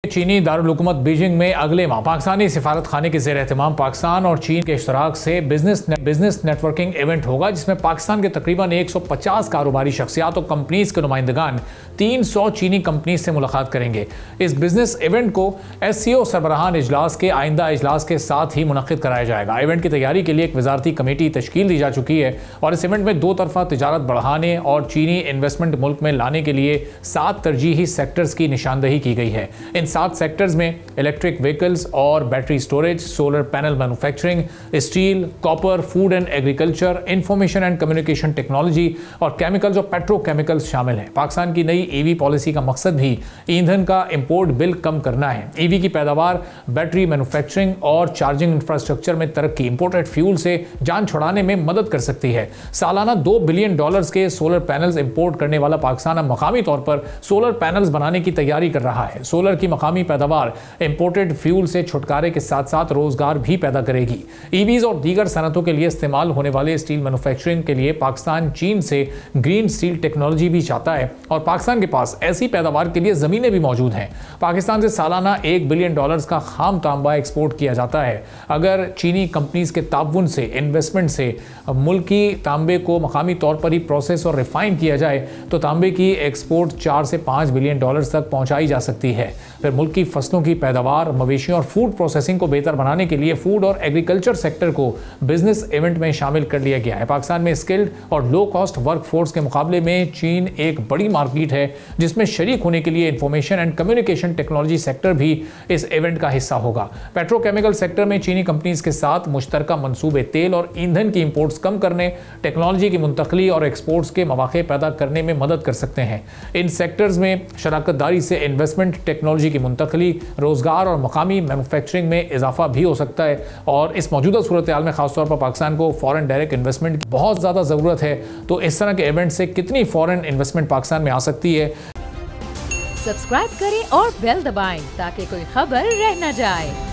चीनी दारुल-हुकूमत बीजिंग में अगले माह पाकिस्तानी सिफारत खाने के ज़ेर-एहतमाम पाकिस्तान और चीन के इश्तराक से बिजनेस नेटवर्किंग इवेंट होगा, जिसमें पाकिस्तान के तकरीबन 150 कारोबारी शख्सियात और कंपनीज के नुमाइंदगान 300 चीनी कंपनीज से मुलाकात करेंगे। इस बिजनेस इवेंट को SCO सरबराहान इजलास के आइंदा इजलास के साथ ही मुनक़्क़िद कराया जाएगा। इवेंट की तैयारी के लिए एक वजारती कमेटी तश्कील दी जा चुकी है और इस इवेंट में दो तरफा तिजारत बढ़ाने और चीनी इन्वेस्टमेंट मुल्क में लाने के लिए 7 तरजीही सेक्टर्स की निशानदही की गई है। इन 7 सेक्टर्स में इलेक्ट्रिक व्हीकल्स और battery storage, solar panel manufacturing, steel, copper, food and agriculture, information and communication technology और केमिकल्स और पेट्रोकेमिकल्स शामिल हैं। पाकिस्तान की नई EV पॉलिसी का मकसद भी ईंधन का इंपोर्ट बिल कम करना है। EV की पैदावार, बैटरी मैन्युफैक्चरिंग और चार्जिंग इंफ्रास्ट्रक्चर में तरक्की इंपोर्टेड फ्यूल से जान छुड़ाने में मदद कर सकती है। सालाना $2 बिलियन के सोलर पैनल्स इंपोर्ट करने वाला पाकिस्तान अब मकामी तौर पर सोलर पैनल्स बनाने की तैयारी कर रहा है। सोलर की मकामी पैदावार इंपोर्टेड फ्यूल से छुटकारे के साथ साथ रोजगार भी पैदा करेगी। EVs और दीगर सनतों के लिए इस्तेमाल होने वाले स्टील मैन्युफैक्चरिंग के लिए पाकिस्तान चीन से ग्रीन स्टील टेक्नोलॉजी भी चाहता है और पाकिस्तान के पास ऐसी पैदावार के लिए जमीनें भी मौजूद हैं। पाकिस्तान से सालाना $1 बिलियन का खाम तांबा एक्सपोर्ट किया जाता है। अगर चीनी कंपनीज के ताउन से, इन्वेस्टमेंट से मुल्की तांबे को मकामी तौर पर ही प्रोसेस और रिफाइन किया जाए तो तांबे की एक्सपोर्ट $4 से $5 बिलियन तक पहुंचाई जा सकती है। फिर मुल्क की फसलों की पैदावार, मवेशियों और फूड प्रोसेसिंग को बेहतर बनाने के लिए फूड और एग्रीकल्चर सेक्टर को बिजनेस इवेंट में शामिल कर लिया गया है। पाकिस्तान में स्किल्ड और लो कॉस्ट वर्क फोर्स के मुकाबले में चीन एक बड़ी मार्केट है, जिसमें शरीक होने के लिए information and communication technology sector भी इस इवेंट का हिस्सा होगा। पेट्रोकेमिकल सेक्टर में चीनी कंपनीज के साथ मुश्तरका मंसूबे तेल और ईंधन की इंपोर्ट्स कम करने, टेक्नोलॉजी की मुंतकली और एक्सपोर्ट्स के मौके पैदा करने में मदद कर सकते हैं। इन सेक्टर्स में शराकतदारी से इन्वेस्टमेंट, टेक्नोलॉजी की मुंतकली, रोजगार और मकामी मैन्युफैक्चरिंग में इजाफा भी हो सकता है। और इस मौजूदा सूरत हाल में खासतौर पर पाकिस्तान को फॉरेन डायरेक्ट इन्वेस्टमेंट की बहुत ज़्यादा ज़रूरत है। तो इस तरह के इवेंट से कितनी फॉरेन इन्वेस्टमेंट पाकिस्तान में आ सकती है। सब्सक्राइब करें और बेल दबाएं ताकि कोई खबर रह न जाए।